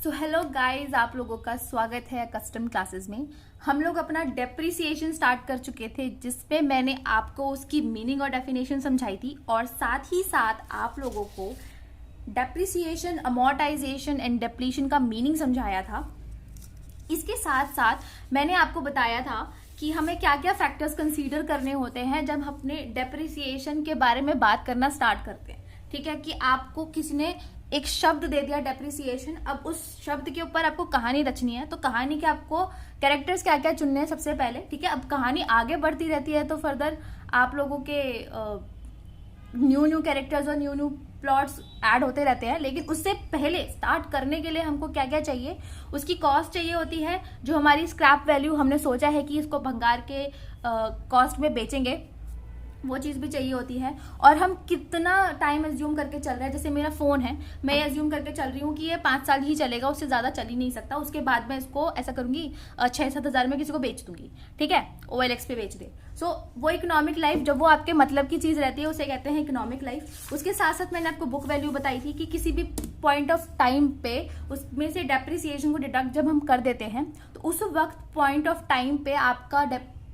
So hello guys, आप लोगों का स्वागत है कस्टम क्लासेस में। हम लोग अपना डेप्रिसिएशन स्टार्ट कर चुके थे, जिसपे मैंने आपको उसकी मीनिंग और डेफिनेशन समझाई थी और साथ ही साथ आप लोगों को डेप्रिसिएशन, अमोर्टाइजेशन एंड डेप्लीशन का मीनिंग समझाया था। इसके साथ साथ मैंने आपको बताया था कि हमें क्या क्या फैक्टर्स कंसीडर करने होते हैं जब हम अपने डेप्रिसिएशन के बारे में बात करना स्टार्ट करते हैं। ठीक है कि आपको किसी ने एक शब्द दे दिया डेप्रिसिएशन, अब उस शब्द के ऊपर आपको कहानी रचनी है, तो कहानी के आपको कैरेक्टर्स क्या क्या चुनने हैं सबसे पहले। ठीक है, अब कहानी आगे बढ़ती रहती है तो फर्दर आप लोगों के न्यू कैरेक्टर्स और न्यू प्लॉट्स ऐड होते रहते हैं, लेकिन उससे पहले स्टार्ट करने के लिए हमको क्या क्या चाहिए, उसकी कॉस्ट चाहिए होती है। जो हमारी स्क्रैप वैल्यू हमने सोचा है कि इसको भंगार के कॉस्ट में बेचेंगे, वो चीज़ भी चाहिए होती है। और हम कितना टाइम एज्यूम करके चल रहे हैं, जैसे मेरा फ़ोन है, मैं एज्यूम करके चल रही हूँ कि ये 5 साल ही चलेगा, उससे ज़्यादा चल ही नहीं सकता, उसके बाद मैं इसको ऐसा करूँगी 6-7 हज़ार में किसी को बेच दूंगी। ठीक है, OLX पे बेच दे। सो वो इकोनॉमिक लाइफ, जब वो आपके मतलब की चीज़ रहती है, उसे कहते हैं इकोनॉमिक लाइफ। उसके साथ साथ मैंने आपको बुक वैल्यू बताई थी कि किसी भी पॉइंट ऑफ टाइम पे उसमें से डेप्रिसिएशन को डिडक्ट जब हम कर देते हैं, तो उस वक्त पॉइंट ऑफ टाइम पे आपका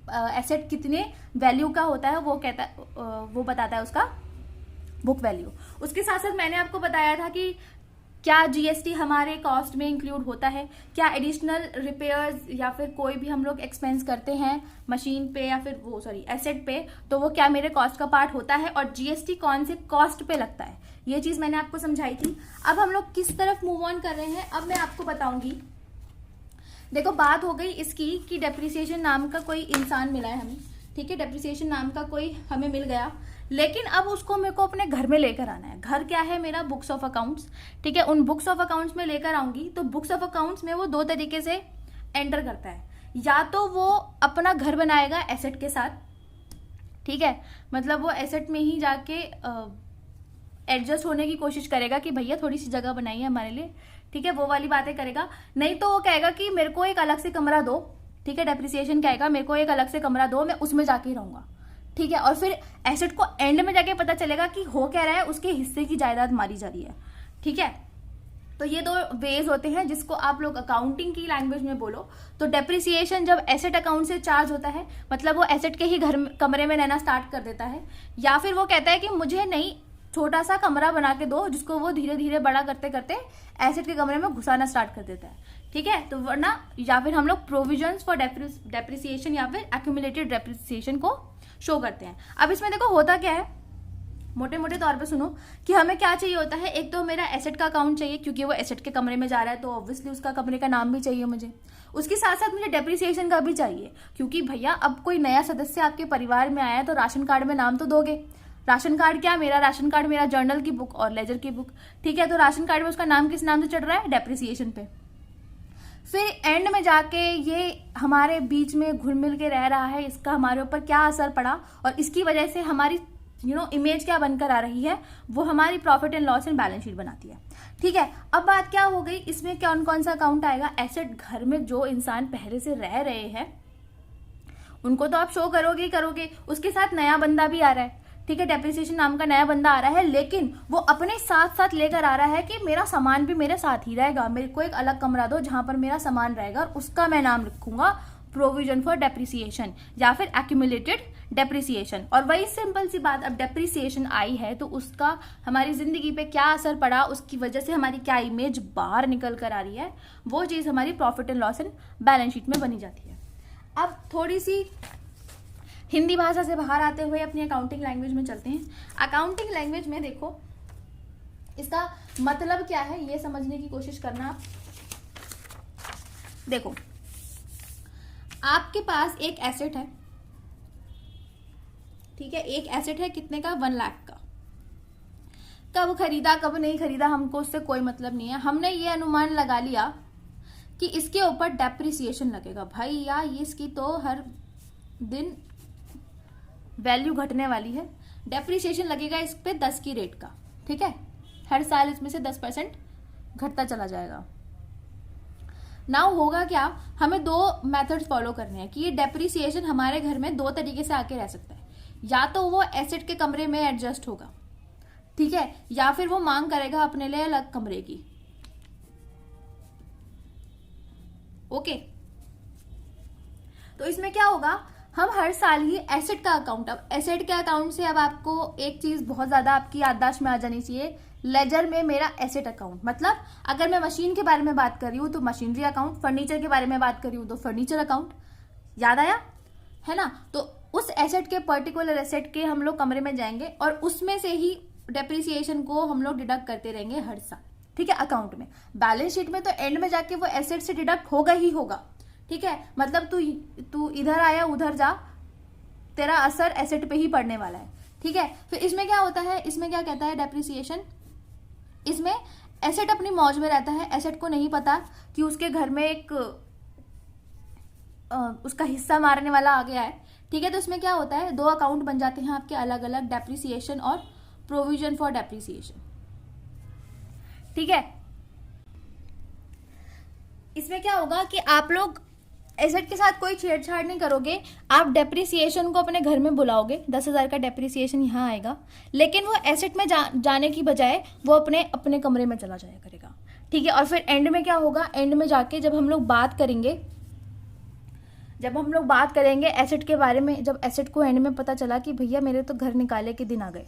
एसेट कितने वैल्यू का होता है, वो बताता है उसका बुक वैल्यू। उसके साथ साथ मैंने आपको बताया था कि क्या GST हमारे कॉस्ट में इंक्लूड होता है, क्या एडिशनल रिपेयर्स या फिर कोई भी हम लोग एक्सपेंस करते हैं मशीन पे या फिर एसेट पे, तो वो क्या मेरे कॉस्ट का पार्ट होता है और GST कौन से कॉस्ट पे लगता है। ये चीज मैंने आपको समझाई थी। अब हम लोग किस तरफ मूव ऑन कर रहे हैं, अब मैं आपको बताऊंगी। देखो, बात हो गई इसकी कि डेप्रिसिएशन नाम का कोई इंसान मिला है हमें। ठीक है, डेप्रिसिएशन नाम का कोई हमें मिल गया, लेकिन अब उसको मेरे को अपने घर में लेकर आना है। घर क्या है मेरा? Books of accounts. ठीक है, उन बुक्स ऑफ अकाउंट्स में लेकर आऊंगी तो बुक्स ऑफ अकाउंट्स में वो 2 तरीके से एंटर करता है। या तो वो अपना घर बनाएगा एसेट के साथ, ठीक है, मतलब वो एसेट में ही जाके एडजस्ट होने की कोशिश करेगा कि भैया थोड़ी सी जगह बनाइए हमारे लिए। ठीक है, वो वाली बातें करेगा। नहीं तो वो कहेगा कि मेरे को एक अलग से कमरा दो। ठीक है, डेप्रिसिएशन कहेगा मेरे को एक अलग से कमरा दो, मैं उसमें जाके रहूंगा। ठीक है, और फिर एसेट को एंड में जाके पता चलेगा कि हो क्या रहा है, उसके हिस्से की जायदाद मारी जा रही है। ठीक है, तो ये 2 वेज होते हैं जिसको आप लोग अकाउंटिंग की लैंग्वेज में बोलो तो डेप्रिसिएशन जब एसेट अकाउंट से चार्ज होता है, मतलब वो एसेट के ही घर कमरे में रहना स्टार्ट कर देता है। या फिर वो कहता है कि मुझे नहीं, छोटा सा कमरा बना के दो, जिसको वो धीरे धीरे बड़ा करते करते एसेट के कमरे में घुसाना स्टार्ट कर देता है। ठीक है, तो वरना या फिर हम लोग प्रोविजंस फॉर डेप्रिसिएशन या फिर एक्यूमुलेटेड डेप्रिसिएशन को शो करते हैं। अब इसमें देखो होता क्या है, मोटे मोटे तौर पे सुनो कि हमें क्या चाहिए होता है। एक तो मेरा एसेट का अकाउंट चाहिए, क्योंकि वो एसेट के कमरे में जा रहा है तो ऑब्वियसली उसका कमरे का नाम भी चाहिए मुझे। उसके साथ साथ मुझे डेप्रिसिएशन का भी चाहिए, क्योंकि भैया अब कोई नया सदस्य आपके परिवार में आया है तो राशन कार्ड में नाम तो दोगे। राशन कार्ड क्या? मेरा राशन कार्ड, मेरा जर्नल की बुक और लेजर की बुक। ठीक है, तो राशन कार्ड में उसका नाम किस नाम से चढ़ रहा है? डेप्रिसिएशन पे। फिर एंड में जाके ये हमारे बीच में घुल मिल के रह रहा है, इसका हमारे ऊपर क्या असर पड़ा और इसकी वजह से हमारी इमेज क्या बनकर आ रही है, वो हमारी profit and loss and balance sheet बनाती है। ठीक है, अब बात क्या हो गई, इसमें कौन कौन सा अकाउंट आएगा? एसेट, घर में जो इंसान पहले से रह रहे हैं उनको तो आप शो करोगे ही करोगे, उसके साथ नया बंदा भी आ रहा है। ठीक है, डेप्रिसिएशन नाम का नया बंदा आ रहा है, लेकिन वो अपने साथ साथ लेकर आ रहा है कि मेरा सामान भी मेरे साथ ही रहेगा, मेरे को एक अलग कमरा दो जहां पर मेरा सामान रहेगा और उसका मैं नाम लिखूंगा प्रोविजन फॉर डेप्रिसिएशन या फिर एक्यूमुलेटेड डेप्रिसिएशन। और वही सिंपल सी बात, अब डेप्रिसिएशन आई है तो उसका हमारी जिंदगी पे क्या असर पड़ा, उसकी वजह से हमारी क्या इमेज बाहर निकल कर आ रही है, वो चीज हमारी profit and loss and balance sheet में बनी जाती है। अब थोड़ी सी हिंदी भाषा से बाहर आते हुए अपनी अकाउंटिंग लैंग्वेज में चलते हैं। अकाउंटिंग लैंग्वेज में देखो इसका मतलब क्या है, ये समझने की कोशिश करना। देखो, आपके पास एक एसेट है, ठीक है, एक एसेट है कितने का? 1 लाख का। कब खरीदा कब नहीं खरीदा हमको उससे कोई मतलब नहीं है। हमने ये अनुमान लगा लिया कि इसके ऊपर डेप्रिसिएशन लगेगा। भाई या इसकी तो हर दिन वैल्यू घटने वाली है, डेप्रिसिएशन लगेगा इस पे 10 की रेट का। ठीक है, हर साल इसमें से 10% घटता चला जाएगा। नाउ होगा क्या, हमें 2 मेथड्स फॉलो करने हैं कि ये डेप्रिसिएशन हमारे घर में 2 तरीके से आके रह सकता है। या तो वो एसेट के कमरे में एडजस्ट होगा, ठीक है, या फिर वो मांग करेगा अपने लिए अलग कमरे की। ओके, तो इसमें क्या होगा, हम हर साल ही एसेट का अकाउंट, अब एसेट के अकाउंट से अब आपको एक चीज बहुत ज्यादा आपकी याददाश्त में आ जानी चाहिए, लेजर में मेरा एसेट अकाउंट, मतलब अगर मैं मशीन के बारे में बात कर रही हूँ तो मशीनरी अकाउंट, फर्नीचर के बारे में बात कर रही हूँ तो फर्नीचर अकाउंट, याद आया है ना। तो उस एसेट के, पर्टिकुलर एसेट के हम लोग कमरे में जाएंगे और उसमें से ही डेप्रिसिएशन को हम लोग डिडक्ट करते रहेंगे हर साल, ठीक है, अकाउंट में। बैलेंस शीट में तो एंड में जाके वो एसेट से डिडक्ट होगा ही होगा, ठीक है, मतलब तू इधर आया उधर जा, तेरा असर एसेट पे ही पड़ने वाला है, ठीक है। फिर इसमें क्या होता है, इसमें क्या कहता है डेप्रिसिएशन, इसमें एसेट अपनी मौज में रहता है, एसेट को नहीं पता कि उसके घर में एक उसका हिस्सा मारने वाला आ गया है, ठीक है। तो इसमें क्या होता है, दो अकाउंट बन जाते हैं आपके अलग अलग, डेप्रिसिएशन और प्रोविजन फॉर डेप्रिसिएशन, ठीक है। इसमें क्या होगा कि आप लोग एसेट के साथ कोई छेड़छाड़ नहीं करोगे, आप डेप्रिसिएशन को अपने घर में बुलाओगे, 10,000 का डेप्रिसिएशन यहाँ आएगा, लेकिन वो एसेट में जाने की बजाय वो अपने अपने कमरे में चला जाया करेगा, ठीक है। और फिर एंड में क्या होगा, एंड में जाके जब हम लोग बात करेंगे एसेट के बारे में, जब एसेट को एंड में पता चला कि भैया मेरे तो घर निकाले के दिन आ गए,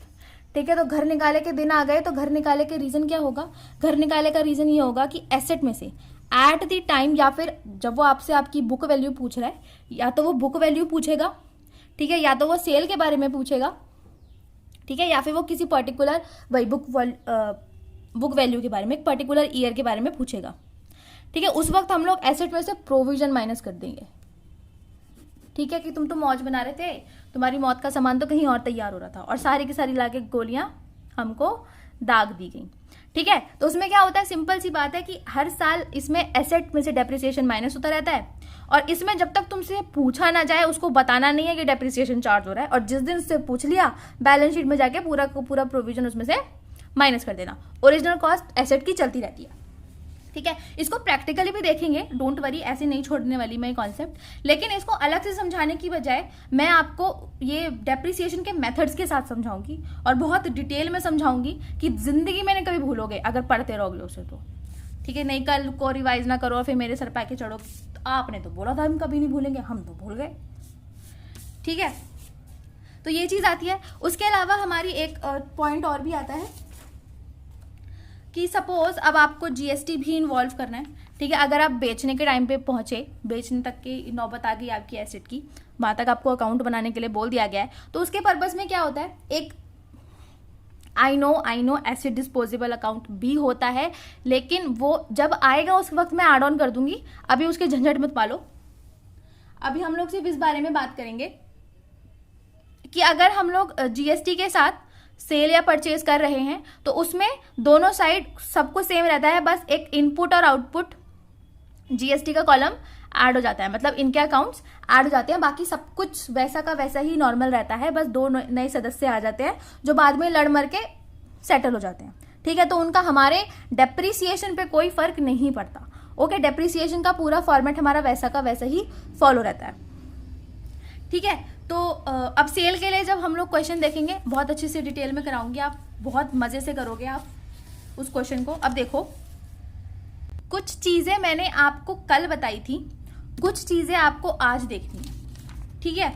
ठीक है, तो घर निकाले के दिन आ गए, तो घर निकाले के रीजन क्या होगा, घर निकाले का रीजन ये होगा कि एसेट में से एट द टाइम, या फिर जब वो आपसे आपकी बुक वैल्यू पूछ रहा है, या तो वो बुक वैल्यू पूछेगा, ठीक है, या तो वो सेल के बारे में पूछेगा, ठीक है, या फिर वो किसी पर्टिकुलर वही बुक वैल्यू के बारे में, एक पर्टिकुलर ईयर के बारे में पूछेगा, ठीक है। उस वक्त हम लोग एसेट में से प्रोविजन माइनस कर देंगे, ठीक है, कि तुम तो मौज बना रहे थे, तुम्हारी मौत का सामान तो कहीं और तैयार हो रहा था और सारी की सारी लाके गोलियां हमको दाग दी गई, ठीक है। तो उसमें क्या होता है, सिंपल सी बात है कि हर साल इसमें एसेट में से डेप्रिसिएशन माइनस होता रहता है, और इसमें जब तक तुमसे पूछा ना जाए उसको बताना नहीं है कि डेप्रिसिएशन चार्ज हो रहा है, और जिस दिन से पूछ लिया बैलेंस शीट में जाके पूरा को पूरा प्रोविजन उसमें से माइनस कर देना। ओरिजिनल कॉस्ट एसेट की चलती रहती है, ठीक है। इसको प्रैक्टिकली भी देखेंगे, डोंट वरी, ऐसे नहीं छोड़ने वाली मैं कॉन्सेप्ट, लेकिन इसको अलग से समझाने की बजाय मैं आपको ये डेप्रिसिएशन के मेथड्स के साथ समझाऊंगी और बहुत डिटेल में समझाऊंगी कि जिंदगी में नहीं कभी भूलोगे अगर पढ़ते रहोगे उसे तो, ठीक है। नहीं कल को रिवाइज ना करो और फिर मेरे सर पे आके चढ़ो, आपने तो बोला था हम कभी नहीं भूलेंगे, हम तो भूल गए, ठीक है। तो ये चीज आती है। उसके अलावा हमारी एक पॉइंट और भी आता है कि सपोज अब आपको जीएसटी भी इन्वॉल्व करना है, ठीक है। अगर आप बेचने के टाइम पे पहुंचे, बेचने तक की नौबत आ गई आपकी एसेट की, वहां तक आपको अकाउंट बनाने के लिए बोल दिया गया है, तो उसके पर्पस में क्या होता है, एक I know asset disposable account भी होता है, लेकिन वो जब आएगा उस वक्त मैं ऐड ऑन कर दूंगी, अभी उसके झंझट मत पालो। अभी हम लोग सिर्फ इस बारे में बात करेंगे कि अगर हम लोग जीएसटी के साथ सेल या परचेज कर रहे हैं तो उसमें दोनों साइड सबको सेम रहता है, बस एक इनपुट और आउटपुट जीएसटी का कॉलम ऐड हो जाता है, मतलब इनके अकाउंट्स ऐड हो जाते हैं, बाकी सब कुछ वैसा का वैसा ही नॉर्मल रहता है, बस दो नए सदस्य आ जाते हैं जो बाद में लड़ मर के सेटल हो जाते हैं, ठीक है। तो उनका हमारे डेप्रिसिएशन पे कोई फर्क नहीं पड़ता, ओके। डेप्रिसिएशन का पूरा फॉर्मेट हमारा वैसा का वैसा ही फॉलो रहता है, ठीक है। तो अब सेल के लिए जब हम लोग क्वेश्चन देखेंगे बहुत अच्छे से डिटेल में कराऊंगी, आप बहुत मजे से करोगे आप उस क्वेश्चन को। अब देखो, कुछ चीजें मैंने आपको कल बताई थी, कुछ चीजें आपको आज देखनी है, ठीक है।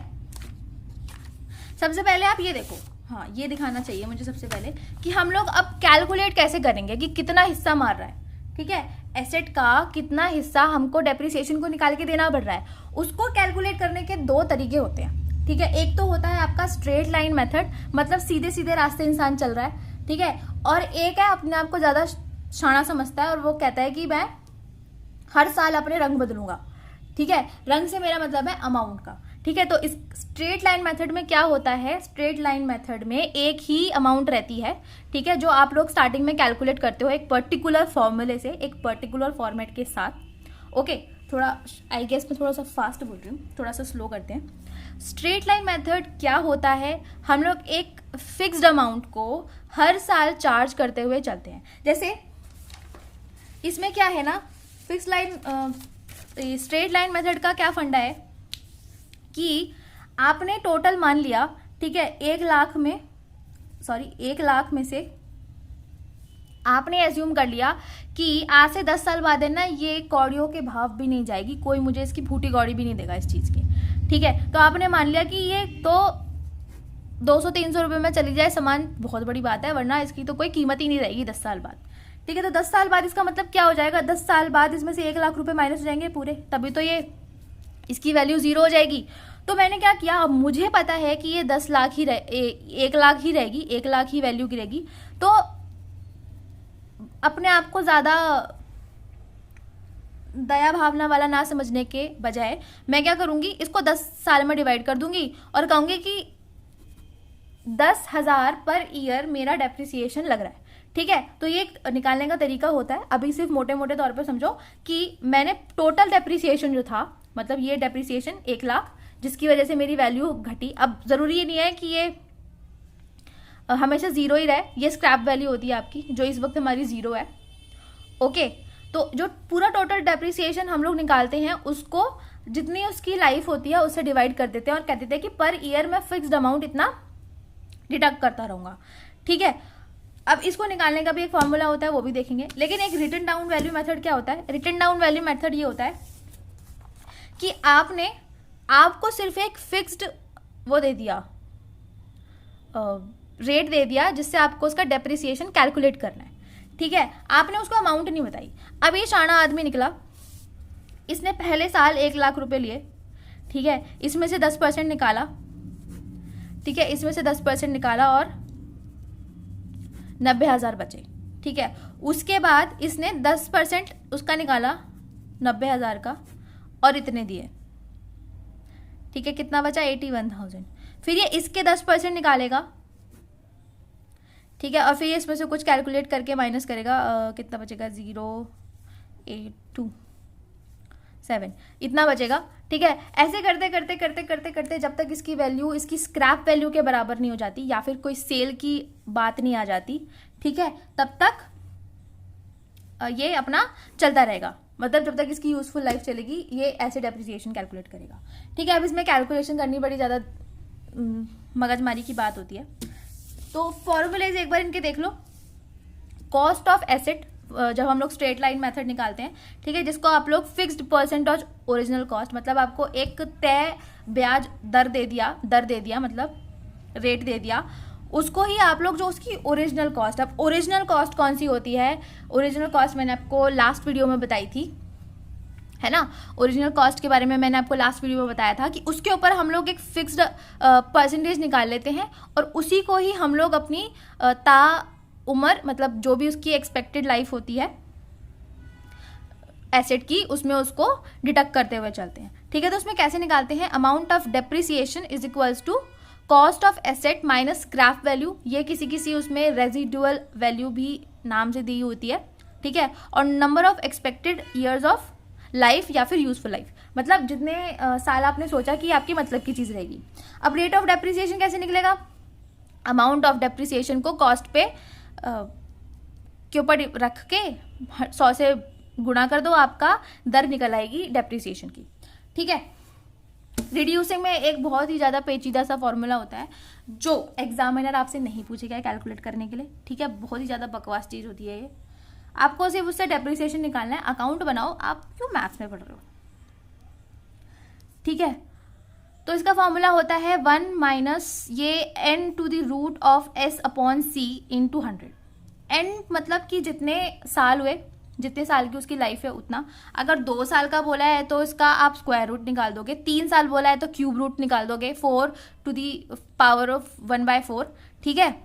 सबसे पहले आप ये देखो, हाँ ये दिखाना चाहिए मुझे सबसे पहले कि हम लोग अब कैलकुलेट कैसे करेंगे कि कितना हिस्सा मार रहा है, ठीक है। एसेट का कितना हिस्सा हमको डेप्रिसिएशन को निकाल के देना पड़ रहा है, उसको कैलकुलेट करने के दो तरीके होते हैं, ठीक है। एक तो होता है आपका स्ट्रेट लाइन मेथड, मतलब सीधे सीधे रास्ते इंसान चल रहा है, ठीक है। और एक है अपने आप को ज्यादा शाना समझता है और वो कहता है कि मैं हर साल अपने रंग बदलूंगा, ठीक है। रंग से मेरा मतलब है अमाउंट का, ठीक है। तो इस स्ट्रेट लाइन मेथड में क्या होता है, स्ट्रेट लाइन मेथड में एक ही अमाउंट रहती है, ठीक है, जो आप लोग स्टार्टिंग में कैलकुलेट करते हो एक पर्टिकुलर फॉर्मूले से, एक पर्टिकुलर फॉर्मेट के साथ, ओके। थोड़ा आई गेस मैं थोड़ा सा फास्ट बोल रही हूँ, थोड़ा सा स्लो करते हैं। स्ट्रेट लाइन मेथड क्या होता है, हम लोग एक फिक्स्ड अमाउंट को हर साल चार्ज करते हुए चलते हैं। जैसे इसमें क्या है ना, fix line straight line method का क्या फंडा है कि आपने टोटल मान लिया, ठीक है, 1 लाख में से आपने एज्यूम कर लिया कि आज से 10 साल बाद है ना ये कौड़ियों के भाव भी नहीं जाएगी, कोई मुझे इसकी फूटी कौड़ी भी नहीं देगा इस चीज़ की, ठीक है। तो आपने मान लिया कि ये तो 200-300 रुपये में चली जाए सामान, बहुत बड़ी बात है, वरना इसकी तो कोई कीमत ही नहीं रहेगी 10 साल बाद, ठीक है। तो 10 साल बाद इसका मतलब क्या हो जाएगा, 10 साल बाद इसमें से 1 लाख रुपए माइनस हो जाएंगे पूरे, तभी तो ये इसकी वैल्यू 0 हो जाएगी। तो मैंने क्या किया, अब मुझे पता है कि ये 10 लाख ही 1 लाख ही रहेगी, 1 लाख ही वैल्यू की रहेगी। तो अपने आप को ज़्यादा दया भावना वाला ना समझने के बजाय मैं क्या करूँगी, इसको 10 साल में डिवाइड कर दूंगी और कहूँगी कि 10,000 पर ईयर मेरा डेप्रिसिएशन लग रहा है, ठीक है। तो ये निकालने का तरीका होता है, अभी सिर्फ मोटे मोटे तौर पर समझो कि मैंने टोटल डेप्रिसिएशन जो था, मतलब ये डेप्रिसिएशन 1 लाख जिसकी वजह से मेरी वैल्यू घटी। अब ज़रूरी ये नहीं है कि ये हमेशा 0 ही रहे, ये स्क्रैप वैल्यू होती है आपकी जो इस वक्त हमारी 0 है, ओके। तो जो पूरा टोटल डेप्रिसिएशन हम लोग निकालते हैं उसको जितनी उसकी लाइफ होती है उससे डिवाइड कर देते हैं और कह देते हैं कि पर ईयर मैं फिक्स्ड अमाउंट इतना डिडक्ट करता रहूँगा, ठीक है। अब इसको निकालने का भी एक फॉर्मूला होता है, वो भी देखेंगे। लेकिन एक रिटन डाउन वैल्यू मेथड क्या होता है, रिटन डाउन वैल्यू मेथड ये होता है कि आपको सिर्फ एक फिक्स्ड वो दे दिया, रेट दे दिया जिससे आपको उसका डेप्रिसिएशन कैलकुलेट करना है, ठीक है। आपने उसको अमाउंट नहीं बताई। अब ये शाना आदमी निकला, इसने पहले साल 1 लाख रुपए लिए, ठीक है, इसमें से 10% निकाला, ठीक है, इसमें से 10% निकाला और 90,000 बचे, ठीक है। उसके बाद इसने 10% उसका निकाला 90,000 का और इतने दिए, ठीक है। कितना बचा, 81,000। फिर ये इसके 10% निकालेगा, ठीक है, और फिर ये इसमें से कुछ कैलकुलेट करके माइनस करेगा, कितना बचेगा, 0,827 इतना बचेगा, ठीक है। ऐसे करते करते करते करते करते जब तक इसकी वैल्यू इसकी स्क्रैप वैल्यू के बराबर नहीं हो जाती या फिर कोई सेल की बात नहीं आ जाती, ठीक है, तब तक ये अपना चलता रहेगा। मतलब जब तक इसकी यूजफुल लाइफ चलेगी ये ऐसे डेप्रिसिएशन कैलकुलेट करेगा, ठीक है। अब इसमें कैलकुलेशन करनी बड़ी ज़्यादा मगजमारी की बात होती है। तो फॉर्मूलेज एक बार इनके देख लो। कॉस्ट ऑफ एसेट, जब हम लोग स्ट्रेट लाइन मेथड निकालते हैं, ठीक है, जिसको आप लोग फिक्स्ड परसेंटेज ओरिजिनल कॉस्ट, मतलब आपको एक तय ब्याज दर दे दिया मतलब रेट दे दिया, उसको ही आप लोग जो उसकी ओरिजिनल कॉस्ट। अब ओरिजिनल कॉस्ट कौन सी होती है, ओरिजिनल कॉस्ट मैंने आपको लास्ट वीडियो में बताई थी, है ना। ओरिजिनल कॉस्ट के बारे में मैंने आपको लास्ट वीडियो में बताया था कि उसके ऊपर हम लोग एक फिक्स्ड परसेंटेज निकाल लेते हैं और उसी को ही हम लोग अपनी उम्र, मतलब जो भी उसकी एक्सपेक्टेड लाइफ होती है एसेट की, उसमें उसको डिडक्ट करते हुए चलते हैं, ठीक है। तो उसमें कैसे निकालते हैं, amount of depreciation is equals to cost of asset minus scrap value. ये किसी उसमें रेजिडुअल वैल्यू भी नाम से दी होती है, ठीक है, और number of expected years of life या फिर यूजफुल लाइफ, मतलब जितने साल आपने सोचा कि आपकी मतलब की चीज़ रहेगी। अब रेट ऑफ डेप्रिसिएशन कैसे निकलेगा, अमाउंट ऑफ डेप्रिसिएशन को कॉस्ट पे के ऊपर रख के 100 से गुणा कर दो, आपका दर निकल आएगी डेप्रिसिएशन की, ठीक है। रिड्यूसिंग में एक बहुत ही ज़्यादा पेचीदा सा फॉर्मूला होता है जो एग्जामिनर आपसे नहीं पूछेगा कैलकुलेट करने के लिए, ठीक है। बहुत ही ज़्यादा बकवास चीज़ होती है ये, आपको सिर्फ उससे डेप्रिसिएशन निकालना है। अकाउंट बनाओ, आप क्यों मैथ्स में पढ़ रहे हो, ठीक है। तो इसका फॉर्मूला होता है 1 माइनस ये n to the root of s upon c into 100। n मतलब कि जितने साल हुए, जितने साल की उसकी लाइफ है उतना। अगर 2 साल का बोला है तो इसका आप स्क्वायर रूट निकाल दोगे, 3 साल बोला है तो क्यूब रूट निकाल दोगे, 4 टू दी पावर ऑफ 1/4, ठीक है।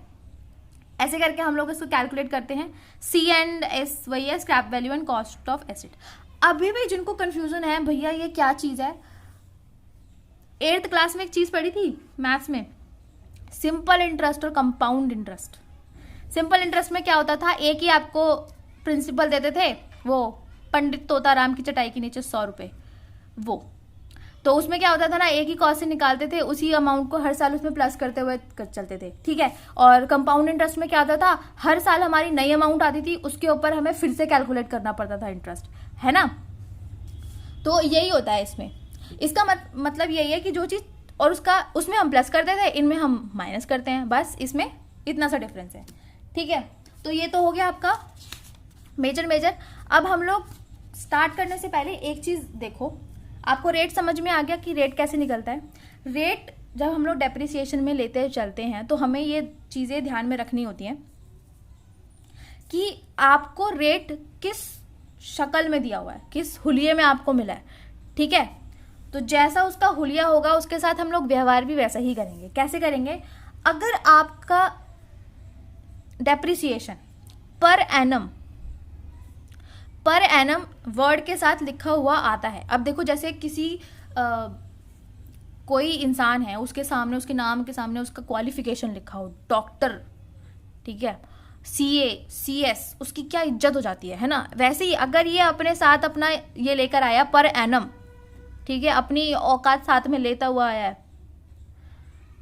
ऐसे करके हम लोग इसको कैलकुलेट करते हैं। C एंड S वही है, scrap value and cost of asset. अभी भी जिनको कंफ्यूजन है भैया ये क्या चीज़ है, 8th क्लास में एक चीज़ पढ़ी थी मैथ्स में, सिंपल इंटरेस्ट और कंपाउंड इंटरेस्ट। सिंपल इंटरेस्ट में क्या होता था, एक ही आपको प्रिंसिपल देते थे, वो पंडित तोताराम की चटाई के नीचे 100 रुपये, वो तो उसमें क्या होता था ना, एक ही कॉस्ट से निकालते थे, उसी अमाउंट को हर साल उसमें प्लस करते हुए चलते थे, ठीक है। और कंपाउंड इंटरेस्ट में क्या होता था, हर साल हमारी नई अमाउंट आती थी, उसके ऊपर हमें फिर से कैलकुलेट करना पड़ता था इंटरेस्ट, है ना। तो यही होता है इसमें। इसका मतलब यही है कि जो चीज़ और उसमें हम प्लस करते थे, इनमें हम माइनस करते हैं, बस इसमें इतना सा डिफरेंस है, ठीक है। तो ये तो हो गया आपका मेजर। अब हम लोग स्टार्ट करने से पहले एक चीज देखो, आपको रेट समझ में आ गया कि रेट कैसे निकलता है। रेट जब हम लोग डेप्रिसिएशन में लेते चलते हैं तो हमें ये चीजें ध्यान में रखनी होती हैं कि आपको रेट किस शक्ल में दिया हुआ है, किस हुलिये में आपको मिला है, ठीक है। तो जैसा उसका हुलिया होगा उसके साथ हम लोग व्यवहार भी वैसा ही करेंगे। कैसे करेंगे? अगर आपका डेप्रिसिएशन पर एनम वर्ड के साथ लिखा हुआ आता है। अब देखो, जैसे किसी कोई इंसान है, उसके सामने, उसके नाम के सामने उसका क्वालिफिकेशन लिखा हो, डॉक्टर, ठीक है, CA CS, उसकी क्या इज्जत हो जाती है ना। वैसे ही अगर ये अपने साथ अपना ये लेकर आया पर एनम, ठीक है, अपनी औकात साथ में लेता हुआ आया है,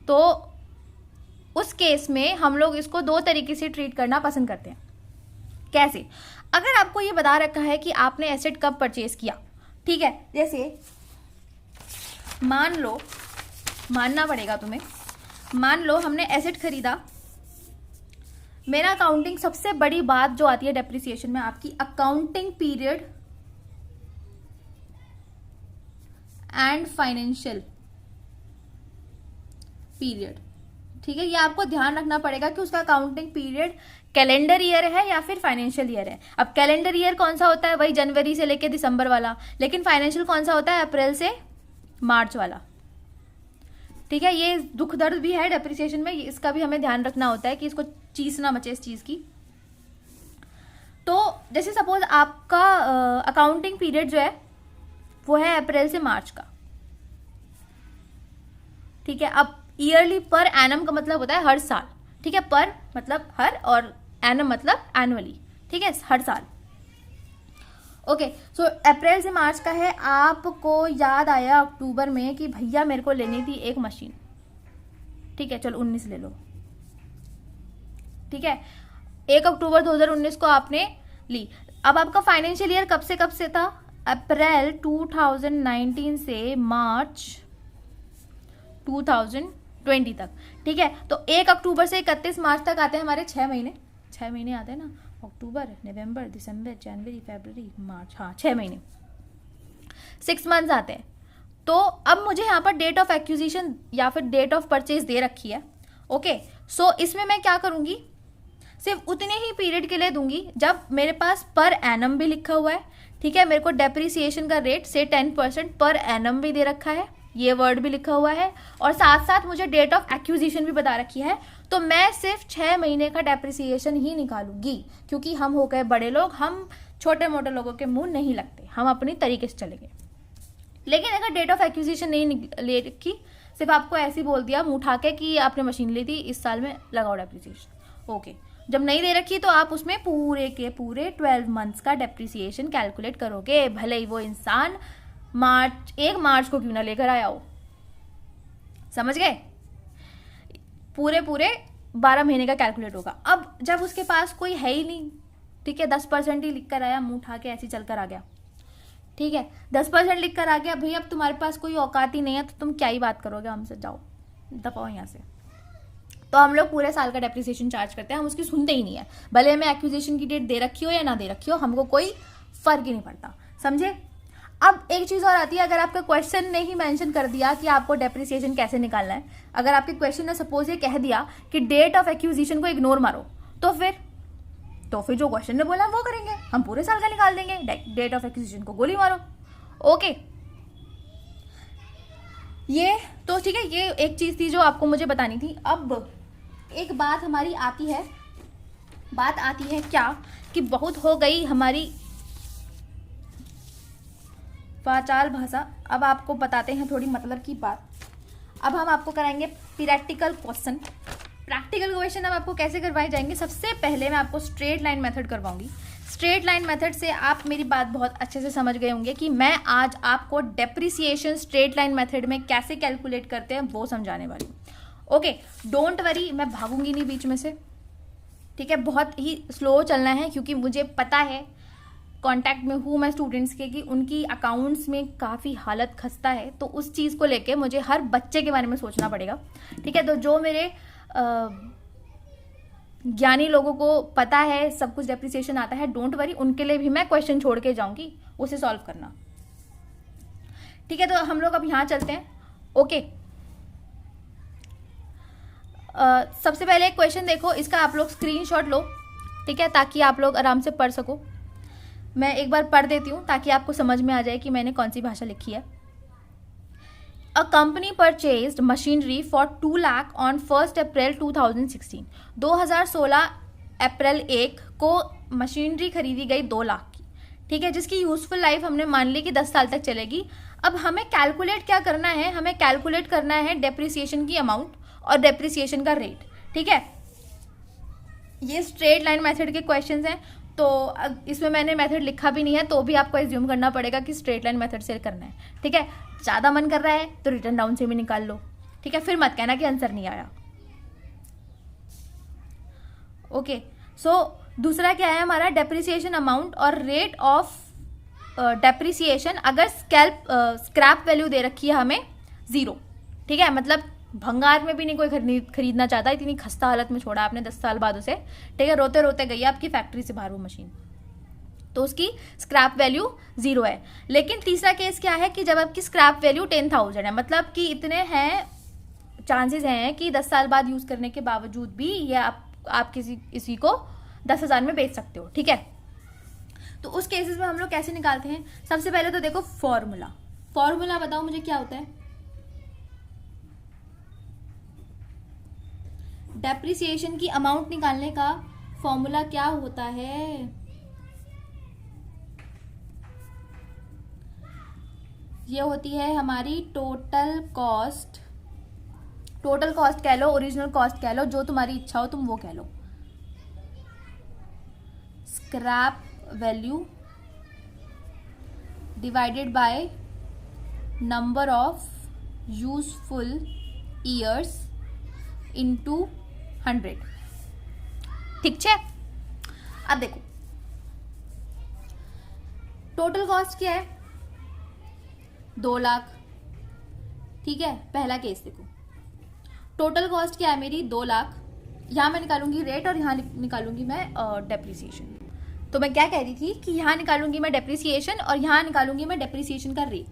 तो उस केस में हम लोग इसको दो तरीके से ट्रीट करना पसंद करते हैं। कैसे? अगर आपको ये बता रखा है कि आपने एसेट कब परचेज किया, ठीक है, जैसे मान लो, मानना पड़ेगा तुम्हें, मान लो हमने एसेट खरीदा। मेरा अकाउंटिंग सबसे बड़ी बात जो आती है डेप्रिसिएशन में, आपकी accounting period and financial period, ठीक है। ये आपको ध्यान रखना पड़ेगा कि उसका अकाउंटिंग पीरियड कैलेंडर ईयर है या फिर फाइनेंशियल ईयर है। अब कैलेंडर ईयर कौन सा होता है? वही जनवरी से लेके दिसंबर वाला। लेकिन फाइनेंशियल कौन सा होता है? अप्रैल से मार्च वाला, ठीक है। ये दुख दर्द भी है डेप्रिसिएशन में, इसका भी हमें ध्यान रखना होता है कि इसको चीज ना मचे इस चीज की। तो जैसे सपोज आपका अकाउंटिंग पीरियड जो है वो है अप्रैल से मार्च का, ठीक है। अब ईयरली पर एनम का मतलब होता है हर साल, ठीक है। पर मतलब हर और एनम मतलब एनुअली, ठीक है, हर साल। ओके, सो अप्रैल से मार्च का है। आपको याद आया अक्टूबर में कि भैया मेरे को लेनी थी एक मशीन, ठीक है, चलो 19 ले लो, ठीक है। 1 अक्टूबर 2019 को आपने ली। अब आपका फाइनेंशियल ईयर कब से था? अप्रैल 2019 से मार्च 2020 तक, ठीक है। तो 1 अक्टूबर से 31 मार्च तक आते हैं हमारे 6 महीने आते हैं ना, अक्टूबर, नवंबर, दिसंबर, जनवरी, फरवरी, मार्च, हाँ 6 महीने, 6 मंथ्स आते हैं। तो अब मुझे यहाँ पर डेट ऑफ एक्विजिशन या फिर डेट ऑफ परचेज दे रखी है। ओके, सो इसमें मैं क्या करूंगी? सिर्फ उतने ही पीरियड के लिए दूंगी जब मेरे पास पर एनम भी लिखा हुआ है, ठीक है। मेरे को डेप्रिसिएशन का रेट से 10% पर एनम भी दे रखा है, ये वर्ड भी लिखा हुआ है, और साथ साथ मुझे डेट ऑफ एक्विजिशन भी बता रखी है। तो मैं सिर्फ 6 महीने का डेप्रिसिएशन ही निकालूंगी, क्योंकि हम हो गए बड़े लोग, हम छोटे मोटे लोगों के मुंह नहीं लगते, हम अपनी तरीके से चलेंगे। लेकिन अगर डेट ऑफ एक्विजिशन नहीं ले रखी, सिर्फ आपको ऐसे बोल दिया मुंह उठा के कि आपने मशीन ली थी, इस साल में लगाओ डेप्रिसिएशन, ओके। जब नहीं दे रखी तो आप उसमें पूरे के पूरे 12 मंथ्स का डेप्रिसिएशन कैलकुलेट करोगे, भले ही वो इंसान 1 मार्च को क्यों ना लेकर आया हो, समझ गए? पूरे 12 महीने का कैलकुलेट होगा। अब जब उसके पास कोई है ही नहीं, ठीक है, 10% ही लिख कर आया, मुंह उठा के ऐसे चल कर आ गया, ठीक है, 10% लिख कर आ गया, भैया अब तुम्हारे पास कोई औकात ही नहीं है तो तुम क्या ही बात करोगे हमसे, जाओ दफाओ यहाँ से। तो हम लोग पूरे साल का डेप्रिसिएशन चार्ज करते हैं, हम उसकी सुनते ही नहीं है, भले हमें एक्विजिशन की डेट दे रखी हो या ना दे रखी हो, हमको कोई फर्क ही नहीं पड़ता, समझे? अब एक चीज और आती है, अगर आपका क्वेश्चन ने ही मेंशन कर दिया कि आपको डेप्रिसिएशन कैसे निकालना है, अगर आपके क्वेश्चन ने सपोज ये कह दिया कि डेट ऑफ एक्विजिशन को इग्नोर मारो, तो फिर जो क्वेश्चन ने बोला वो करेंगे, हम पूरे साल का निकाल देंगे, डेट ऑफ एक्विजिशन को गोली मारो, ओके। ये तो ठीक है, ये एक चीज थी जो आपको मुझे बतानी थी। अब एक बात हमारी आती है, क्या कि बहुत हो गई हमारी वाचाल भाषा, अब आपको बताते हैं थोड़ी मतलब की बात। अब हम आपको कराएंगे प्रैक्टिकल क्वेश्चन। प्रैक्टिकल क्वेश्चन अब आपको कैसे करवाए जाएंगे? सबसे पहले मैं आपको स्ट्रेट लाइन मेथड करवाऊंगी। स्ट्रेट लाइन मेथड से आप मेरी बात बहुत अच्छे से समझ गए होंगे कि मैं आज आपको डेप्रिसिएशन स्ट्रेट लाइन मेथड में कैसे कैलकुलेट करते हैं वो समझाने वाली हूँ। ओके, डोंट वरी, मैं भागूंगी नहीं बीच में से, ठीक है। बहुत ही स्लो चलना है क्योंकि मुझे पता है, कांटेक्ट में हूँ मैं स्टूडेंट्स के, कि उनकी अकाउंट्स में काफ़ी हालत खस्ता है, तो उस चीज़ को लेके मुझे हर बच्चे के बारे में सोचना पड़ेगा, ठीक है। तो जो मेरे ज्ञानी लोगों को पता है, सब कुछ डेप्रिसिएशन आता है, डोंट वरी, उनके लिए भी मैं क्वेश्चन छोड़ के जाऊंगी, उसे सॉल्व करना। ठीक है, तो हम लोग अब यहाँ चलते हैं। ओके, सबसे पहले एक क्वेश्चन देखो, इसका आप लोग स्क्रीनशॉट लो, ठीक है, ताकि आप लोग आराम से पढ़ सको। मैं एक बार पढ़ देती हूँ ताकि आपको समझ में आ जाए कि मैंने कौन सी भाषा लिखी है। A company purchased machinery for 2 lakh on 1 April 2016। 2016 अप्रैल 1 को मशीनरी खरीदी गई 2 लाख की, ठीक है, जिसकी यूजफुल लाइफ हमने मान ली कि 10 साल तक चलेगी। अब हमें कैलकुलेट क्या करना है, हमें कैलकुलेट करना है डेप्रिसिएशन की अमाउंट और डेप्रिसिएशन का रेट, ठीक है। ये स्ट्रेट लाइन मेथड के क्वेश्चंस हैं, तो इसमें मैंने मेथड लिखा भी नहीं है, तो भी आपको एज्यूम करना पड़ेगा कि स्ट्रेट लाइन मेथड से करना है, ठीक है। ज़्यादा मन कर रहा है तो रिटर्न डाउन से भी निकाल लो, ठीक है, फिर मत कहना कि आंसर नहीं आया। ओके, सो दूसरा क्या है हमारा, डेप्रिसिएशन अमाउंट और रेट ऑफ डेप्रिसिएशन। अगर स्क्रैप वैल्यू दे रखी है हमें 0, ठीक है, मतलब भंगार में भी नहीं कोई खरीदना चाहता, इतनी खस्ता हालत में छोड़ा आपने 10 साल बाद उसे, ठीक है, रोते रोते गई आपकी फैक्ट्री से बाहर वो मशीन, तो उसकी स्क्रैप वैल्यू 0 है। लेकिन तीसरा केस क्या है कि जब आपकी स्क्रैप वैल्यू 10,000 है, मतलब कि इतने हैं चांसेस हैं कि 10 साल बाद यूज करने के बावजूद भी ये आप किसी को 10,000 में बेच सकते हो, ठीक है। तो उस केसेस में हम लोग कैसे निकालते हैं, सबसे पहले तो देखो फॉर्मूला बताओ मुझे क्या होता है। डेप्रिसिएशन की अमाउंट निकालने का फॉर्मूला क्या होता है, ये होती है हमारी टोटल कॉस्ट कह लो, ओरिजिनल कॉस्ट कह लो, जो तुम्हारी इच्छा हो तुम वो कह लो। Scrap value divided by number of useful years into 100, ठीक है। अब देखो टोटल कॉस्ट क्या है, 2 लाख, ठीक है, पहला केस देखो, टोटल कॉस्ट क्या है मेरी 2 लाख, यहां मैं निकालूंगी रेट और यहां निकालूंगी मैं डेप्रिसिएशन। तो मैं क्या कह रही थी कि यहां निकालूंगी मैं डेप्रिसिएशन और यहां निकालूंगी मैं डेप्रिसिएशन का रेट।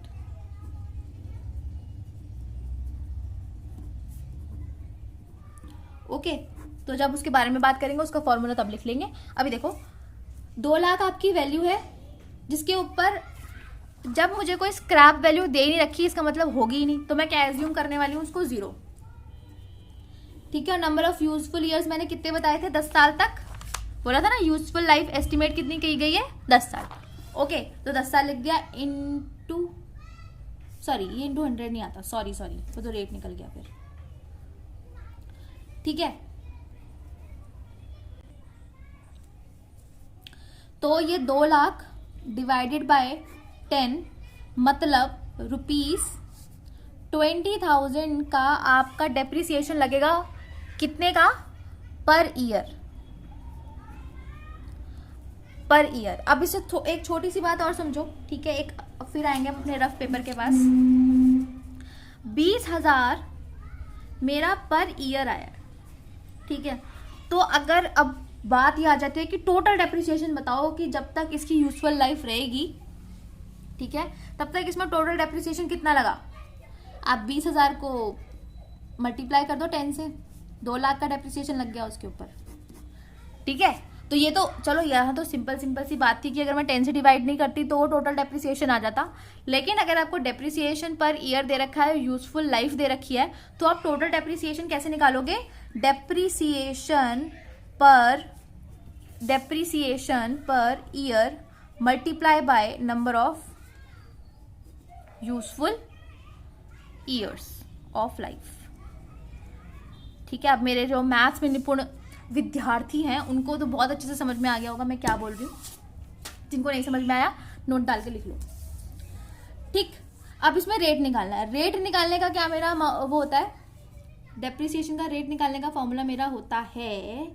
ओके, तो जब उसके बारे में बात करेंगे उसका फॉर्मूला तब लिख लेंगे। अभी देखो 2 लाख आपकी वैल्यू है, जिसके ऊपर जब मुझे कोई स्क्रैप वैल्यू दे नहीं रखी, इसका मतलब होगी ही नहीं, तो मैं क्या एज्यूम करने वाली हूँ उसको 0, ठीक है। नंबर ऑफ यूजफुल ईयर्स मैंने कितने बताए थे, 10 साल तक बोला था ना, यूजफुल लाइफ एस्टिमेट कितनी की गई है 10 साल। ओके, तो 10 साल लिख दिया इनटू, सॉरी ये इनटू 100 नहीं आता, सॉरी वो तो रेट निकल गया फिर, ठीक है। तो ये 2 लाख डिवाइडेड बाय 10 मतलब ₹20,000 का आपका डेप्रिसिएशन लगेगा, कितने का, पर ईयर। अब इसे एक छोटी सी बात और समझो, ठीक है, एक फिर आएंगे अपने रफ पेपर के पास। 20,000 मेरा पर ईयर आया, ठीक है। तो अगर अब बात ये आ जाती है कि टोटल डेप्रिसिएशन बताओ कि जब तक इसकी यूजफुल लाइफ रहेगी, ठीक है, तब तक इसमें टोटल डेप्रिसिएशन कितना लगा। आप 20,000 को मल्टीप्लाई कर दो 10 से, 2 लाख का डेप्रिसिएशन लग गया उसके ऊपर, ठीक है। तो ये तो चलो यहाँ तो सिंपल सी बात थी कि अगर मैं 10 से डिवाइड नहीं करती तो वो टोटल डेप्रिसिएशन आ जाता। लेकिन अगर आपको डेप्रिसिएशन पर ईयर दे रखा है, यूजफुल लाइफ दे रखी है, तो आप टोटल डेप्रिसिएशन कैसे निकालोगे, depreciation per year multiply by number of useful years of life, ठीक है। अब मेरे जो मैथ्स में निपुण विद्यार्थी हैं उनको तो बहुत अच्छे से समझ में आ गया होगा मैं क्या बोल रही हूँ, जिनको नहीं समझ में आया नोट डाल के लिख लो, ठीक। अब इसमें रेट निकालना है, रेट निकालने का क्या मेरा वो होता है, डेप्रिसिएशन का रेट निकालने का फॉर्मूला मेरा होता है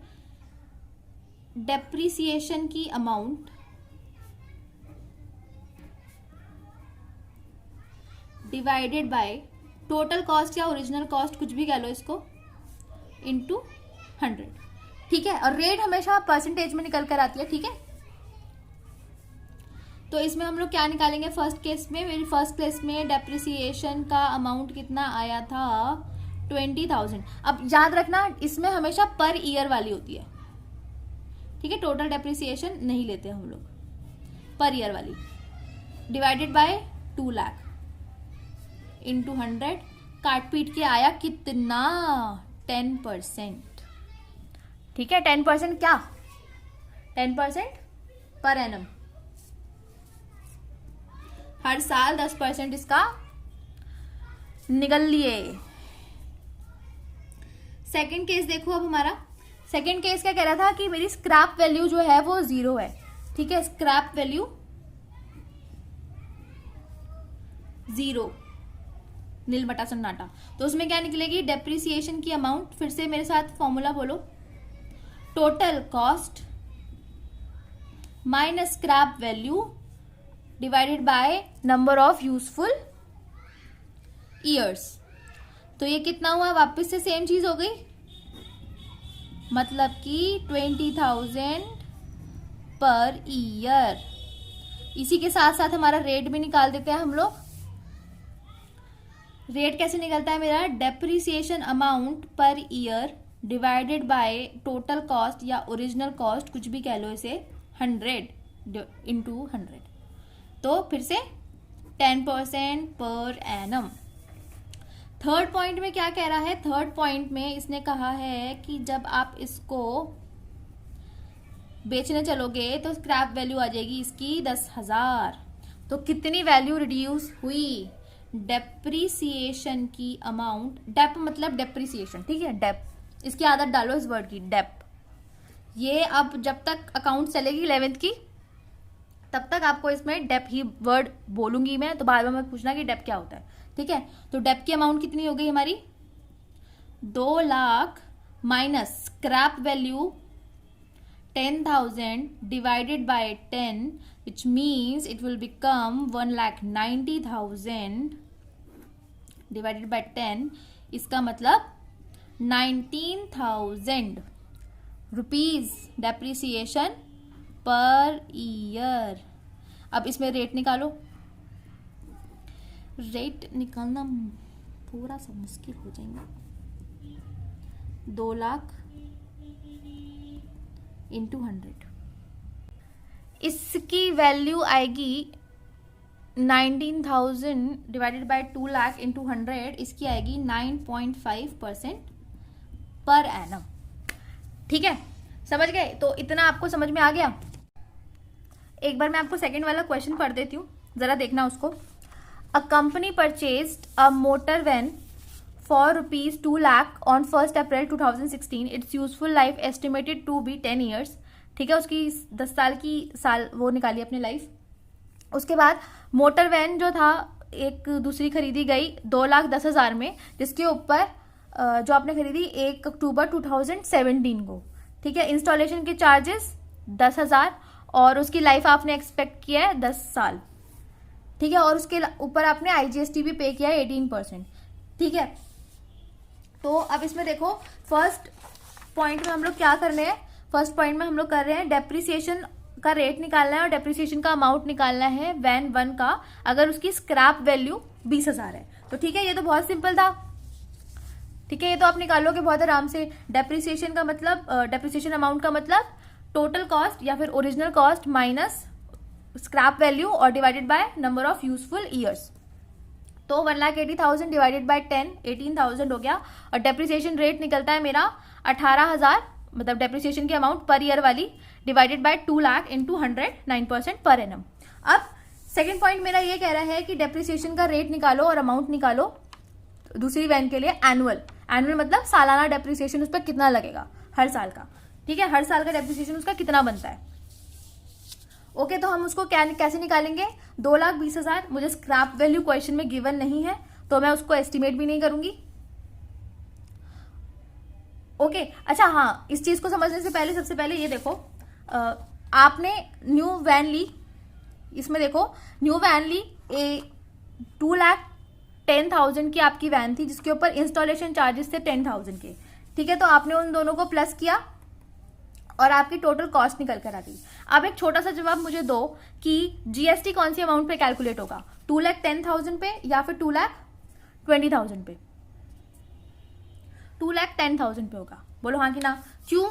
डेप्रिसिएशन की amount divided by total cost या ओरिजिनल कॉस्ट, कुछ भी कह लो इसको, इनटू 100, ठीक है, और रेट हमेशा परसेंटेज में निकल कर आती है, ठीक है। तो इसमें हम लोग क्या निकालेंगे, फर्स्ट केस में, मेरी फर्स्ट केस में डेप्रिसिएशन का अमाउंट कितना आया था, 20,000। अब याद रखना इसमें हमेशा पर ईयर वाली होती है, ठीक है, टोटल डेप्रिसिएशन नहीं लेते हम लोग, पर ईयर वाली, डिवाइडेड बाय 2 लाख इंटू 100, काट पीट के आया कितना, 10%, ठीक है। 10% क्या, 10% पर एनम, हर साल 10% इसका निकल लिए। सेकंड केस देखो, अब हमारा सेकंड केस क्या कह रहा था कि मेरी स्क्रैप वैल्यू जो है वो 0 है, ठीक है, स्क्रैप वैल्यू 0, नील बटा सन्नाटा। तो उसमें क्या निकलेगी, डेप्रिसिएशन की अमाउंट, फिर से मेरे साथ फॉर्मूला बोलो, total cost minus scrap value divided by number of useful years. तो ये कितना हुआ, वापस से सेम चीज हो गई, मतलब कि 20,000 पर ईयर। इसी के साथ साथ हमारा रेट भी निकाल देते हैं हम लोग। रेट कैसे निकलता है मेरा, depreciation amount per year divided by total cost या ओरिजिनल कॉस्ट, कुछ भी कह लो इसे, 100 इंटू 100। तो फिर से 10% पर एनम। थर्ड पॉइंट में क्या कह रहा है, थर्ड पॉइंट में इसने कहा है कि जब आप इसको बेचने चलोगे तो स्क्रैप वैल्यू आ जाएगी इसकी 10,000। तो कितनी वैल्यू रिड्यूस हुई, डेप्रिसिएशन की अमाउंट, डेप मतलब डेप्रिसिएशन, ठीक है, डेप, इसकी आदत डालो इस वर्ड की, डेप। ये अब जब तक अकाउंट चलेगी 11th की तब तक आपको इसमें डेप ही वर्ड बोलूंगी मैं, तो बार बार मत पूछना कि डेप क्या होता है, ठीक है। तो डेप की अमाउंट कितनी हो गई हमारी, 2 lakh minus scrap value 10,000 divided by 10, which means it will become 1,90,000 divided by 10, इसका मतलब 19,000 रुपीज डेप्रिसिएशन पर ईयर। अब इसमें रेट निकालो, रेट निकालना थोड़ा सा मुश्किल हो जाएगा, 2 लाख इंटू 100, इसकी वैल्यू आएगी 19,000 डिवाइडेड बाय 2 लाख इंटू 100, इसकी आएगी 9.5% पर एनम, ठीक है, समझ गए। तो इतना आपको समझ में आ गया। एक बार मैं आपको सेकंड वाला क्वेश्चन पढ़ देती हूँ, जरा देखना उसको। A company purchased a motor van for ₹2 lakh on 1 April 2016, it's useful life estimated to be 10 years, ठीक है, उसकी 10 साल की वो निकाली अपनी लाइफ। उसके बाद मोटर वैन जो था एक दूसरी खरीदी गई 2,10,000 में, जिसके ऊपर जो आपने खरीदी 1 अक्टूबर 2017 को, ठीक है। इंस्टॉलेशन के चार्जेस 10,000 और उसकी लाइफ आपने एक्सपेक्ट किया है 10 साल, ठीक है, और उसके ऊपर आपने IGST भी पे किया है 18%, ठीक है। तो अब इसमें देखो फर्स्ट पॉइंट में हम लोग क्या करने हैं, फर्स्ट पॉइंट में हम लोग कर रहे हैं डेप्रिसिएशन का रेट निकालना है और डेप्रिसिएशन का अमाउंट निकालना है वैन 1 का, अगर उसकी स्क्रैप वैल्यू 20,000 है तो, ठीक है, ये तो बहुत सिंपल था, ठीक है, ये तो आप निकालोगे बहुत आराम से। डेप्रिसिएशन का मतलब, डेप्रिसिएशन अमाउंट का मतलब टोटल कॉस्ट या फिर original cost minus scrap value और divided by number of useful years. तो 1,80,000 डिवाइडेड बाय 10, 18,000 हो गया, और डेप्रिसिएशन रेट निकलता है मेरा 18,000, मतलब डेप्रिसिएशन की अमाउंट पर ईयर वाली divided by 2 lakh into 100, 9% per annum. अब सेकेंड पॉइंट मेरा ये कह रहा है कि डेप्रिसिएशन का रेट निकालो और अमाउंट निकालो दूसरी वैन के लिए, एनुअल, एनुअल मतलब सालाना डेप्रिसिएशन उस पर कितना लगेगा हर साल का, ठीक है, हर साल का डेप्रिसिएशन उसका कितना बनता है। ओके, तो हम उसको कैसे निकालेंगे, 2,20,000, मुझे स्क्रैप वैल्यू क्वेश्चन में गिवन नहीं है तो मैं उसको एस्टिमेट भी नहीं करूंगी। ओके, अच्छा हाँ, इस चीज को समझने से पहले सबसे पहले ये देखो, आपने न्यू वैन ली, इसमें देखो न्यू वैन ली, 2,10,000 की आपकी वैन थी जिसके ऊपर इंस्टॉलेशन चार्जेस थे 10,000 के, ठीक है। तो आपने उन दोनों को प्लस किया, और आपकी टोटल कॉस्ट निकल कर आ गई। अब एक छोटा सा जवाब मुझे दो कि जीएसटी कौन सी अमाउंट पे कैलकुलेट होगा, 2,10,000 पे या फिर 2,20,000 पे? 2,10,000 पे होगा, बोलो हाँ कि ना। क्यों?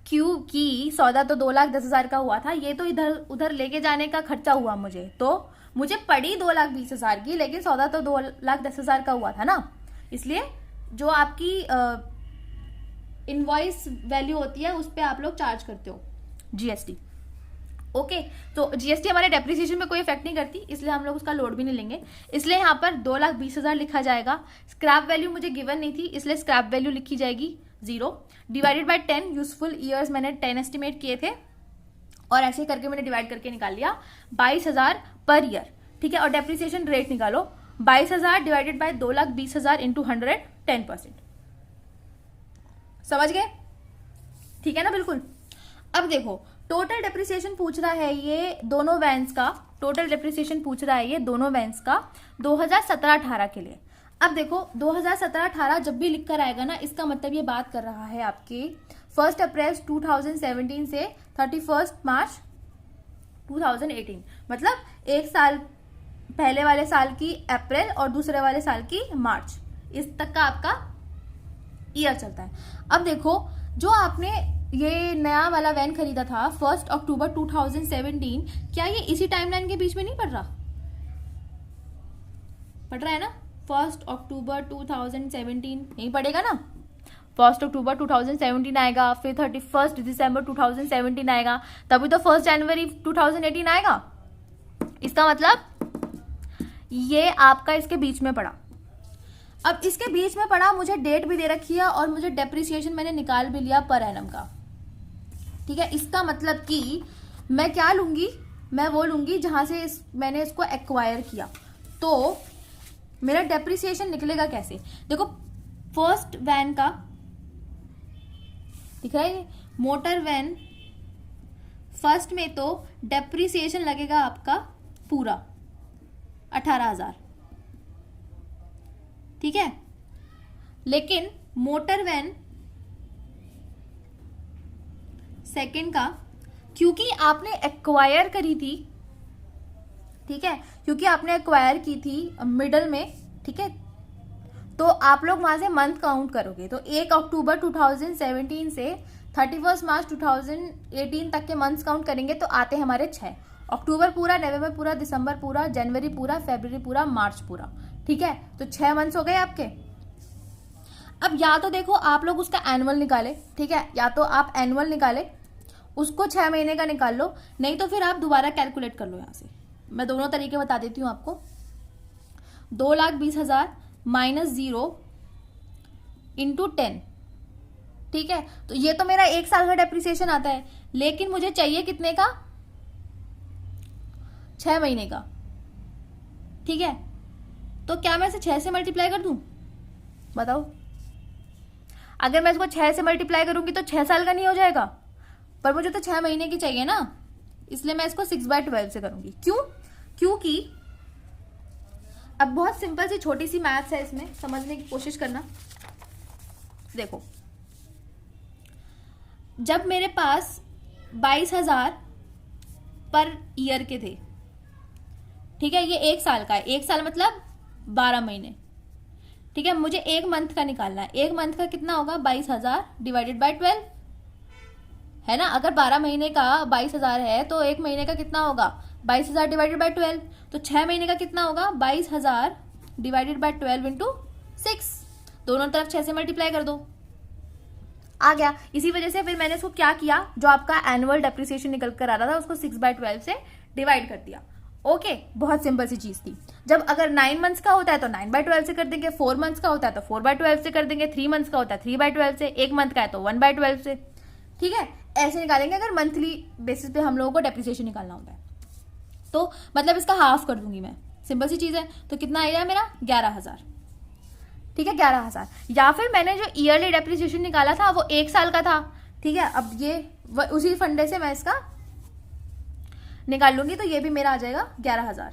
क्योंकि सौदा तो 2,10,000 का हुआ था, ये तो इधर उधर लेके जाने का खर्चा हुआ मुझे, तो मुझे पड़ी 2,20,000 की, लेकिन सौदा तो 2,10,000 का हुआ था ना, इसलिए जो आपकी इनवॉइस वैल्यू होती है उस पर आप लोग चार्ज करते हो जीएसटी। ओके, तो जीएसटी हमारे डेप्रिसिएशन में कोई इफेक्ट नहीं करती, इसलिए हम लोग उसका लोड भी नहीं लेंगे, इसलिए यहाँ पर 2,20,000 लिखा जाएगा। स्क्रैप वैल्यू मुझे गिवन नहीं थी, इसलिए स्क्रैप वैल्यू लिखी जाएगी 0 डिवाइडेड बाय 10। यूजफुल ईयर्स मैंने 10 एस्टिमेट किए थे और ऐसे करके मैंने डिवाइड करके निकाल लिया 22,000 पर ईयर। ठीक है, और डेप्रिसिएशन रेट निकालो, 22,000 डिवाइडेड बाय 2,20,000 इंटू 100, 10%। समझ गए? ठीक है ना, बिल्कुल। अब देखो, टोटल डेप्रिसिएशन पूछ रहा है ये दोनों वैन्स का, टोटल डेप्रिसिएशन पूछ रहा है ये दोनों वैन्स का 2017-18 के लिए। अब देखो 2017-18 जब भी लिख कर आएगा ना, इसका मतलब ये बात कर रहा है आपके 1 अप्रैल 2017 से 31 मार्च 2018, मतलब एक साल पहले वाले साल की अप्रैल और दूसरे वाले साल की मार्च, इस तक का आपका ईयर चलता है। अब देखो, जो आपने ये नया वाला वैन खरीदा था 1 अक्टूबर 2017, क्या ये इसी टाइमलाइन के बीच में नहीं पड़ रहा? पड़ रहा है ना, 1 अक्टूबर 2017 नहीं पड़ेगा ना, 1 अक्टूबर 2017 आएगा, फिर 31 दिसंबर 2017 आएगा, तभी तो 1 जनवरी 2018 आएगा। इसका मतलब ये आपका इसके बीच में पड़ा। अब इसके बीच में पड़ा, मुझे डेट भी दे रखी है और मुझे डेप्रिसिएशन मैंने निकाल भी लिया पर एनम का। ठीक है, इसका मतलब कि मैं क्या लूंगी, मैं वो लूंगी जहां से मैंने इसको एक्वायर किया। तो मेरा डेप्रिसिएशन निकलेगा कैसे? देखो, फर्स्ट वैन का दिख रहा है, मोटर वैन फर्स्ट में तो डेप्रिसिएशन लगेगा आपका पूरा 18,000। ठीक है, लेकिन मोटर वैन सेकंड का, क्योंकि आपने एक्वायर करी थी, ठीक है, क्योंकि आपने एक्वायर की थी मिडल में, ठीक है, तो आप लोग वहां से मंथ काउंट करोगे, तो 1 अक्टूबर 2017 से 31 मार्च 2018 तक के मंथ्स काउंट करेंगे तो आते हमारे 6, अक्टूबर पूरा, नवंबर पूरा, दिसंबर पूरा, जनवरी पूरा, फरवरी पूरा, मार्च पूरा। ठीक है, तो 6 मंथ्स हो गए आपके। अब या तो देखो आप लोग उसका एनुअल निकाले, ठीक है, या तो आप एनुअल निकाले, उसको 6 महीने का निकाल लो, नहीं तो फिर आप दोबारा कैलकुलेट कर लो। यहां से मैं दोनों तरीके बता देती हूँ आपको। 2,20,000 माइनस 0 इंटू 10, ठीक है, तो ये तो मेरा 1 साल का डेप्रिसिएशन आता है, लेकिन मुझे चाहिए कितने का? 6 महीने का। ठीक है, तो क्या मैं इसे 6 से मल्टीप्लाई कर दूं? बताओ, अगर मैं इसको 6 से मल्टीप्लाई करूंगी तो 6 साल का नहीं हो जाएगा, पर मुझे तो 6 महीने की चाहिए ना, इसलिए मैं इसको 6/12 से करूंगी। क्यों? क्योंकि अब बहुत सिंपल सी छोटी सी मैथ्स है, इसमें समझने की कोशिश करना। देखो, जब मेरे पास 22,000 पर ईयर के थे, ठीक है, ये 1 साल का है, 1 साल मतलब 12 महीने। ठीक है, मुझे 1 मंथ का निकालना है, 1 मंथ का कितना होगा? 22,000 डिवाइडेड बाय 12, है ना। अगर 12 महीने का 22,000 है तो 1 महीने का कितना होगा? 22,000 डिवाइडेड बाय 12। तो 6 महीने का कितना होगा? 22,000 डिवाइडेड बाय 12 इंटू 6, दोनों तरफ 6 से मल्टीप्लाई कर दो, आ गया। इसी वजह से फिर मैंने इसको क्या किया, जो आपका एनुअल डेप्रिसिएशन निकल कर आ रहा था उसको 6/12 से डिवाइड कर दिया। ओके, बहुत सिंपल सी चीज थी। जब अगर 9 मंथ्स का होता है तो 9/12 से कर देंगे, 4 मंथ्स का होता है तो 4/12 से कर देंगे, 3 मंथ्स का होता है 3/12 से, 1 मंथ का है तो 1/12 से। ठीक है, ऐसे निकालेंगे अगर मंथली बेसिस पे हम लोगों को डेप्रिसिएशन निकालना होता है तो, मतलब इसका हाफ कर दूंगी मैं, सिंपल सी चीज है। तो कितना आएगा मेरा? 11,000। ठीक है, 11,000। या फिर मैंने जो ईयरली डेप्रिसिएशन निकाला था वो 1 साल का था, ठीक है, अब ये उसी फंडे से मैं इसका निकाल लूंगी, तो ये भी मेरा आ जाएगा 11,000।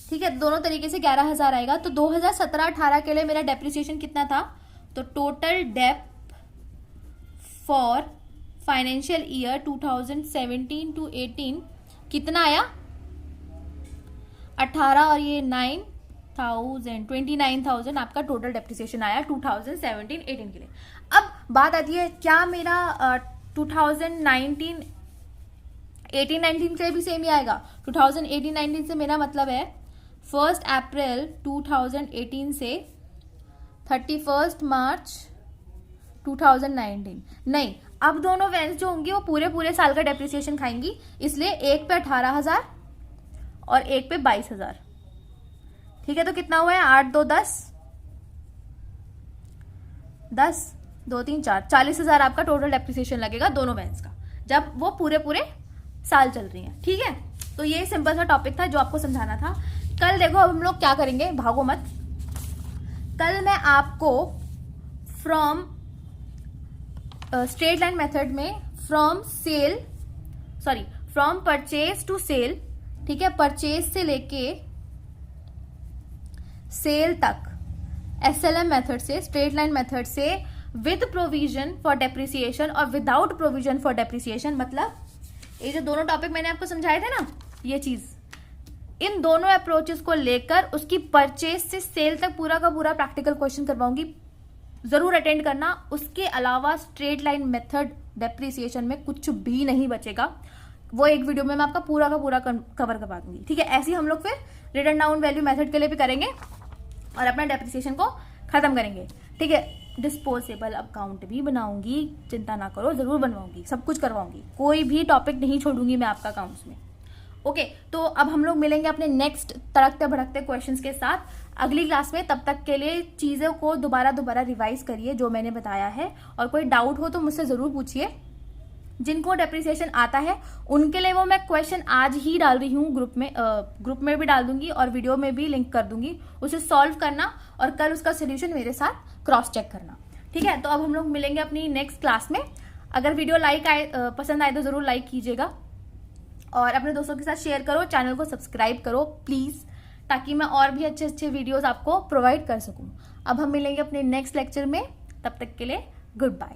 ठीक है, दोनों तरीके से 11,000 आएगा। तो 2017-18 के लिए मेरा डेप्रिसिएशन कितना था? तो total dep for financial year 2017 to 18 कितना आया 18 और ये 29,000 आपका टोटल डेप्रिसिएशन आया 2017-18 के लिए। अब बात आती है क्या मेरा 2019 18-19 के भी सेम ही आएगा। 2018-19 से मेरा मतलब है 1 अप्रैल 2018 से 31 मार्च 2019। नहीं, अब दोनों वैन्स जो होंगी वो पूरे पूरे साल का डेप्रिसिएशन खाएंगी, इसलिए एक पे 18,000 और एक पे 22,000। ठीक है, तो कितना हुआ है 8 2 10 10 2 3 4 40,000 आपका टोटल डेप्रिसिएशन लगेगा दोनों वैन्स का, जब वो पूरे पूरे साल चल रही हैं। ठीक है, तो ये सिंपल सा टॉपिक था जो आपको समझाना था। कल देखो अब हम लोग क्या करेंगे, भागो मत। कल मैं आपको फ्रॉम स्ट्रेट लाइन मेथड में फ्रॉम परचेज टू सेल, ठीक है, परचेज से लेके सेल तक SLM मेथड से, स्ट्रेट लाइन मेथड से, विद प्रोविजन फॉर डेप्रिसिएशन और विदाउट प्रोविजन फॉर डेप्रिसिएशन, मतलब ये जो दोनों टॉपिक मैंने आपको समझाए थे ना, ये चीज, इन दोनों अप्रोचेस को लेकर उसकी परचेज से सेल तक पूरा का पूरा प्रैक्टिकल क्वेश्चन करवाऊंगी, जरूर अटेंड करना। उसके अलावा स्ट्रेट लाइन मेथड डेप्रिसिएशन में कुछ भी नहीं बचेगा, वो एक वीडियो में मैं आपका पूरा का पूरा कवर करवा दूंगी। ठीक है, ऐसे ही हम लोग फिर रिटर्न डाउन वैल्यू मेथड के लिए भी करेंगे और अपना डेप्रिसिएशन को खत्म करेंगे। ठीक है, डिस्पोजेबल अकाउंट भी बनाऊंगी, चिंता ना करो, जरूर बनवाऊंगी, सब कुछ करवाऊंगी, कोई भी टॉपिक नहीं छोड़ूंगी मैं आपका अकाउंट्स में। ओके, तो अब हम लोग मिलेंगे अपने नेक्स्ट तड़कते भड़कते क्वेश्चंस के साथ अगली क्लास में। तब तक के लिए चीज़ों को दोबारा रिवाइज करिए जो मैंने बताया है, और कोई डाउट हो तो मुझसे ज़रूर पूछिए। जिनको डेप्रिसिएशन आता है उनके लिए वो मैं क्वेश्चन आज ही डाल रही हूँ ग्रुप में भी डाल दूंगी और वीडियो में भी लिंक कर दूंगी, उसे सॉल्व करना और कल उसका सोल्यूशन मेरे साथ क्रॉस चेक करना। ठीक है, तो अब हम लोग मिलेंगे अपनी नेक्स्ट क्लास में। अगर वीडियो पसंद आए तो ज़रूर लाइक कीजिएगा और अपने दोस्तों के साथ शेयर करो, चैनल को सब्सक्राइब करो प्लीज़, ताकि मैं और भी अच्छे अच्छे वीडियोस आपको प्रोवाइड कर सकूं। अब हम मिलेंगे अपने नेक्स्ट लेक्चर में, तब तक के लिए गुड बाय।